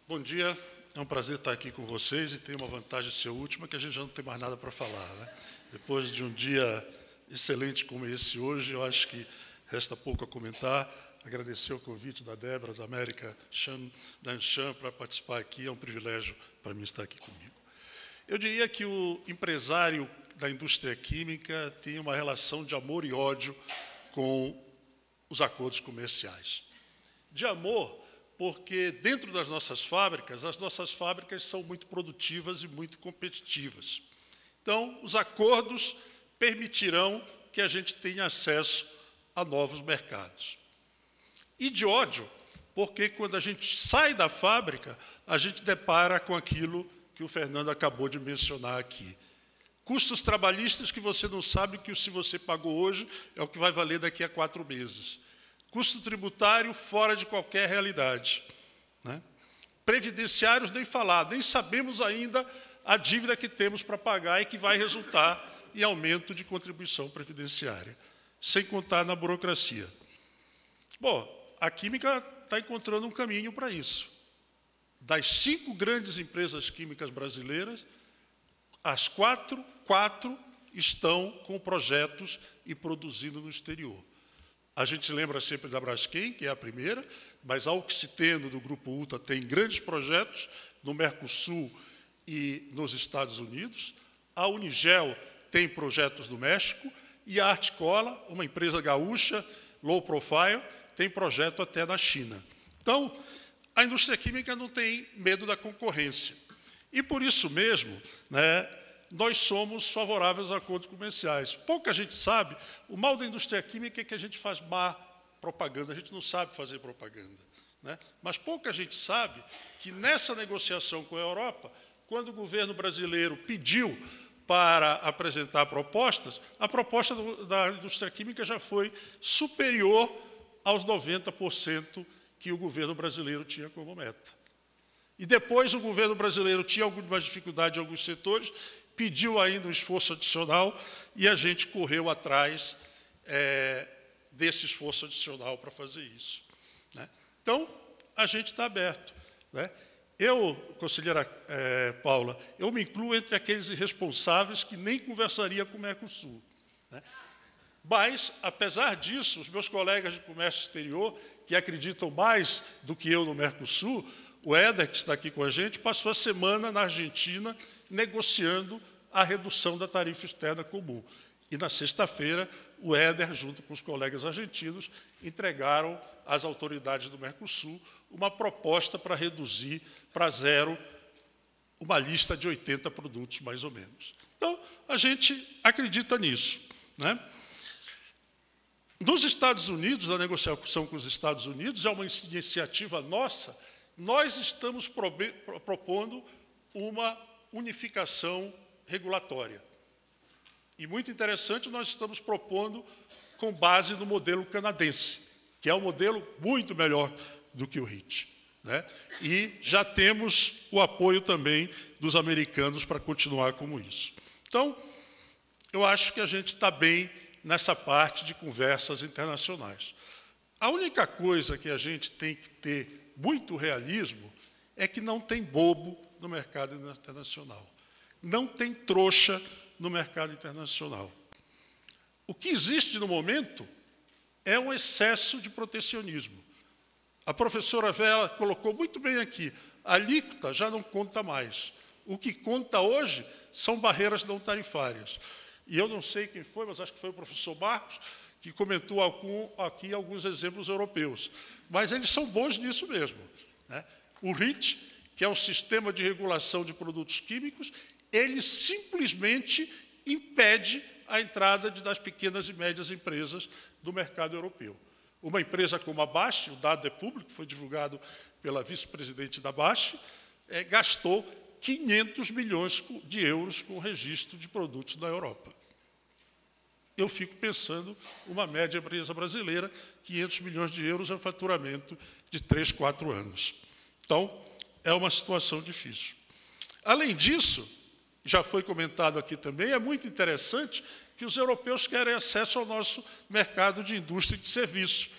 Bom dia, é um prazer estar aqui com vocês e tem uma vantagem de ser última, que a gente já não tem mais nada para falar, né? Depois de um dia excelente como esse hoje, eu acho que resta pouco a comentar. Agradecer o convite da Débora, da América, da Anshan, para participar aqui, é um privilégio para mim estar aqui comigo. Eu diria que o empresário da indústria química tem uma relação de amor e ódio com os acordos comerciais. De amor, porque dentro das nossas fábricas, as nossas fábricas são muito produtivas e muito competitivas. Então, os acordos permitirão que a gente tenha acesso a novos mercados. E de ódio, porque quando a gente sai da fábrica, a gente depara com aquilo que o Fernando acabou de mencionar aqui. Custos trabalhistas que você não sabe que se você pagou hoje é o que vai valer daqui a 4 meses. Custo tributário fora de qualquer realidade, né? Previdenciários nem falar, nem sabemos ainda a dívida que temos para pagar e que vai resultar em aumento de contribuição previdenciária, sem contar na burocracia. Bom, a química está encontrando um caminho para isso. Das 5 grandes empresas químicas brasileiras, as quatro estão com projetos e produzindo no exterior. A gente lembra sempre da Braskem, que é a primeira, mas a Oxiteno, do Grupo Ultra, tem grandes projetos no Mercosul e nos Estados Unidos. A Unigel tem projetos no México. E a Articola, uma empresa gaúcha, low profile, tem projeto até na China. Então, a indústria química não tem medo da concorrência. E, por isso mesmo, né, nós somos favoráveis a acordos comerciais. Pouca gente sabe, o mal da indústria química é que a gente faz má propaganda, a gente não sabe fazer propaganda, né? Mas pouca gente sabe que nessa negociação com a Europa, quando o governo brasileiro pediu para apresentar propostas, a proposta da indústria química já foi superior aos 90% que o governo brasileiro tinha como meta. E depois o governo brasileiro tinha alguma dificuldade em alguns setores, pediu ainda um esforço adicional e a gente correu atrás desse esforço adicional para fazer isso, né? Então, a gente está aberto, né? Eu, conselheira Paula, eu me incluo entre aqueles irresponsáveis que nem conversaria com o Mercosul, né? Mas, apesar disso, os meus colegas de comércio exterior, que acreditam mais do que eu no Mercosul, o Éder, que está aqui com a gente, passou a semana na Argentina negociando a redução da tarifa externa comum. E, na sexta-feira, o Éder, junto com os colegas argentinos, entregaram às autoridades do Mercosul uma proposta para reduzir para 0 uma lista de 80 produtos, mais ou menos. Então, a gente acredita nisso, né? Nos Estados Unidos, a negociação com os Estados Unidos é uma iniciativa nossa. Nós estamos propondo uma unificação regulatória. E, muito interessante, nós estamos propondo com base no modelo canadense, que é um modelo muito melhor do que o REACH, né? E já temos o apoio também dos americanos para continuar como isso. Então, eu acho que a gente está bem nessa parte de conversas internacionais. A única coisa que a gente tem que ter muito realismo é que não tem bobo no mercado internacional. Não tem trouxa no mercado internacional. O que existe no momento é um excesso de protecionismo. A professora Vera colocou muito bem aqui, a alíquota já não conta mais. O que conta hoje são barreiras não tarifárias. E eu não sei quem foi, mas acho que foi o professor Marcos, que comentou aqui alguns exemplos europeus. Mas eles são bons nisso mesmo, né? O REACH, que é o Sistema de Regulação de Produtos Químicos, ele simplesmente impede a entrada das pequenas e médias empresas do mercado europeu. Uma empresa como a Bosch, o dado é público, foi divulgado pela vice-presidente da Bosch, gastou 500 milhões de euros com o registro de produtos na Europa. Eu fico pensando, uma média empresa brasileira, 500 milhões de euros é um faturamento de 3, 4 anos. Então, é uma situação difícil. Além disso, já foi comentado aqui também, é muito interessante que os europeus querem acesso ao nosso mercado de indústria e de serviço,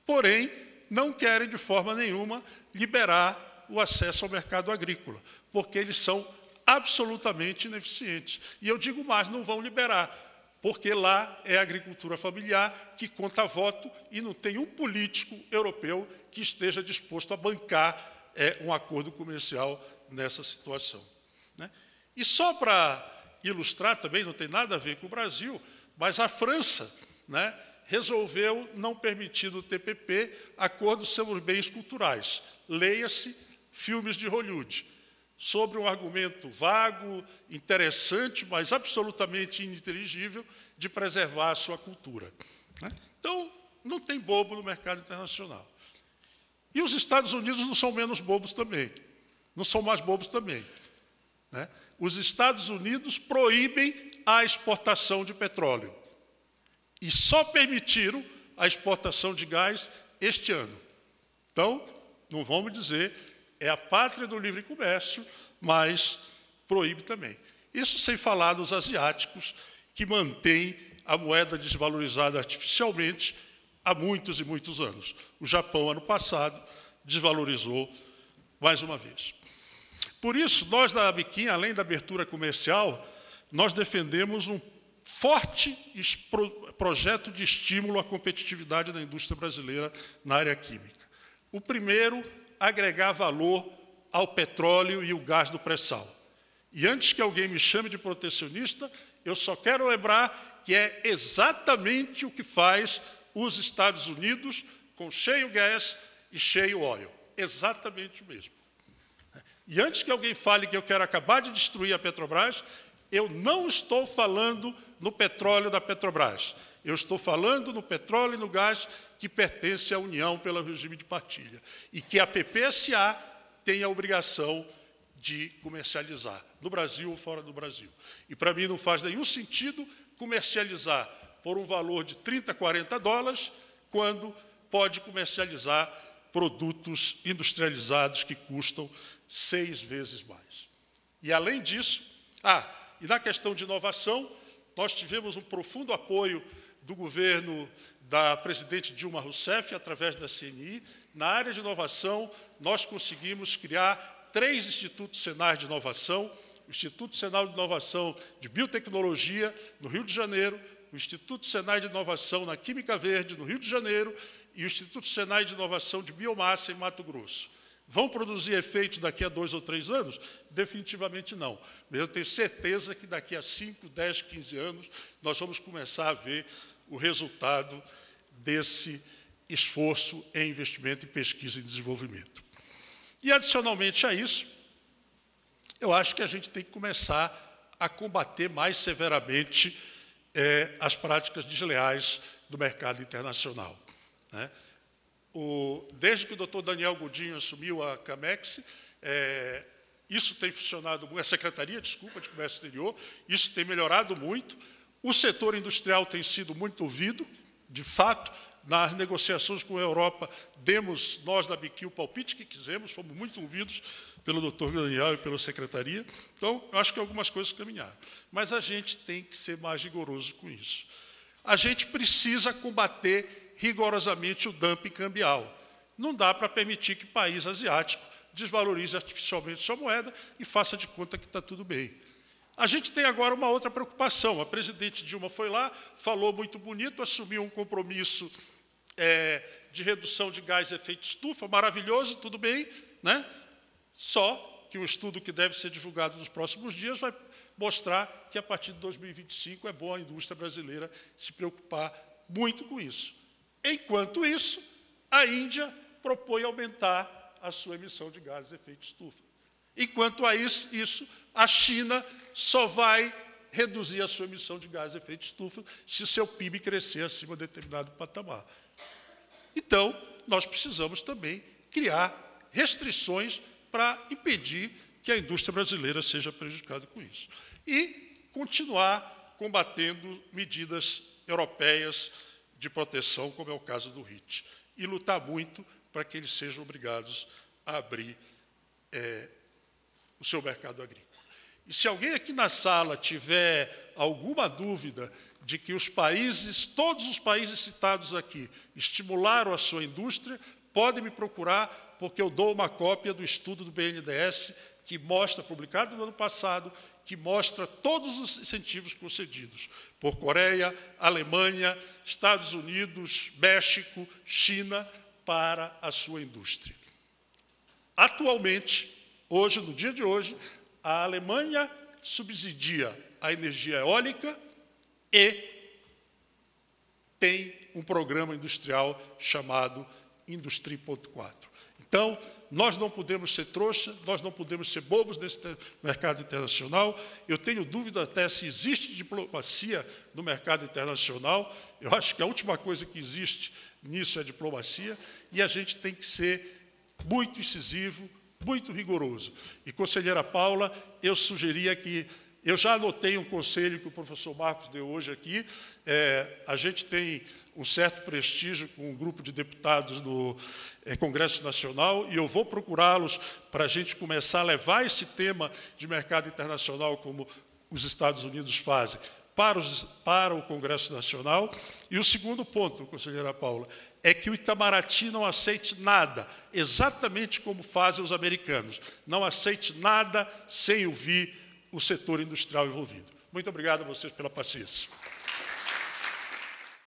porém, não querem, de forma nenhuma, liberar o acesso ao mercado agrícola, porque eles são absolutamente ineficientes. E eu digo mais, não vão liberar, porque lá é a agricultura familiar que conta voto e não tem um político europeu que esteja disposto a bancar um acordo comercial nessa situação, né? E só para ilustrar também, não tem nada a ver com o Brasil, mas a França, né, resolveu não permitir no TPP acordos sobre bens culturais. Leia-se filmes de Hollywood, sobre um argumento vago, interessante, mas absolutamente ininteligível, de preservar a sua cultura, né? Então, não tem bobo no mercado internacional. E os Estados Unidos não são menos bobos também, não são mais bobos também, né? Os Estados Unidos proíbem a exportação de petróleo e só permitiram a exportação de gás este ano. Então, não vamos dizer, é a pátria do livre comércio, mas proíbe também. Isso sem falar dos asiáticos, que mantêm a moeda desvalorizada artificialmente há muitos e muitos anos. O Japão, ano passado, desvalorizou mais uma vez. Por isso, nós da Abiquim, além da abertura comercial, nós defendemos um forte projeto de estímulo à competitividade da indústria brasileira na área química. O primeiro, agregar valor ao petróleo e o gás do pré-sal. E antes que alguém me chame de protecionista, eu só quero lembrar que é exatamente o que faz os Estados Unidos com shale gas e shale oil. Exatamente o mesmo. E antes que alguém fale que eu quero acabar de destruir a Petrobras, eu não estou falando no petróleo da Petrobras. Eu estou falando no petróleo e no gás que pertence à União pelo regime de partilha e que a PPSA tem a obrigação de comercializar, no Brasil ou fora do Brasil. E, para mim, não faz nenhum sentido comercializar por um valor de 30, 40 dólares, quando pode comercializar produtos industrializados que custam 6 vezes mais. E, além disso, e na questão de inovação, nós tivemos um profundo apoio do governo da presidente Dilma Rousseff, através da CNI. Na área de inovação, nós conseguimos criar 3 institutos senais de inovação: o Instituto Senai de Inovação de Biotecnologia, no Rio de Janeiro, o Instituto Senai de Inovação na Química Verde, no Rio de Janeiro, e o Instituto Senai de Inovação de Biomassa, em Mato Grosso. Vão produzir efeitos daqui a 2 ou 3 anos? Definitivamente não. Mas eu tenho certeza que daqui a 5, 10, 15 anos, nós vamos começar a ver o resultado desse esforço em investimento em pesquisa e desenvolvimento. E, adicionalmente a isso, eu acho que a gente tem que começar a combater mais severamente as práticas desleais do mercado internacional, né? Desde que o doutor Daniel Godinho assumiu a Camex, isso tem funcionado, a Secretaria, desculpa, de Comércio Exterior, isso tem melhorado muito. O setor industrial tem sido muito ouvido, de fato. Nas negociações com a Europa, demos, nós da Abiquim, o palpite que quisemos, fomos muito ouvidos pelo doutor Daniel e pela Secretaria. Então, eu acho que algumas coisas caminharam. Mas a gente tem que ser mais rigoroso com isso. A gente precisa combater rigorosamente o dumping cambial. Não dá para permitir que o país asiático desvalorize artificialmente sua moeda e faça de conta que está tudo bem. A gente tem agora uma outra preocupação. A presidente Dilma foi lá, falou muito bonito, assumiu um compromisso de redução de gás de efeito estufa, maravilhoso, tudo bem, né? Só que um estudo que deve ser divulgado nos próximos dias vai mostrar que, a partir de 2025, é bom a indústria brasileira se preocupar muito com isso. Enquanto isso, a Índia propõe aumentar a sua emissão de gases de efeito estufa. Enquanto a isso, a China só vai reduzir a sua emissão de gases de efeito estufa se seu PIB crescer acima de determinado patamar. Então, nós precisamos também criar restrições para impedir que a indústria brasileira seja prejudicada com isso. E continuar combatendo medidas europeias de proteção, como é o caso do REACH, e lutar muito para que eles sejam obrigados a abrir o seu mercado agrícola. E se alguém aqui na sala tiver alguma dúvida de que todos os países citados aqui, estimularam a sua indústria, podem me procurar, porque eu dou uma cópia do estudo do BNDES, que mostra, publicado no ano passado, que mostra todos os incentivos concedidos por Coreia, Alemanha, Estados Unidos, México, China, para a sua indústria. Atualmente, hoje, no dia de hoje, a Alemanha subsidia a energia eólica e tem um programa industrial chamado Industry 4. Então, nós não podemos ser trouxa, nós não podemos ser bobos nesse mercado internacional. Eu tenho dúvida até se existe diplomacia no mercado internacional. Eu acho que a última coisa que existe nisso é diplomacia, e a gente tem que ser muito incisivo, muito rigoroso. E, conselheira Paula, eu sugeria que... Eu já anotei um conselho que o professor Marcos deu hoje aqui. A gente tem um certo prestígio com um grupo de deputados no Congresso Nacional, e eu vou procurá-los para a gente começar a levar esse tema de mercado internacional, como os Estados Unidos fazem, para o Congresso Nacional. E o segundo ponto, conselheira Paula, é que o Itamaraty não aceite nada, exatamente como fazem os americanos. Não aceite nada sem ouvir o setor industrial envolvido. Muito obrigado a vocês pela paciência.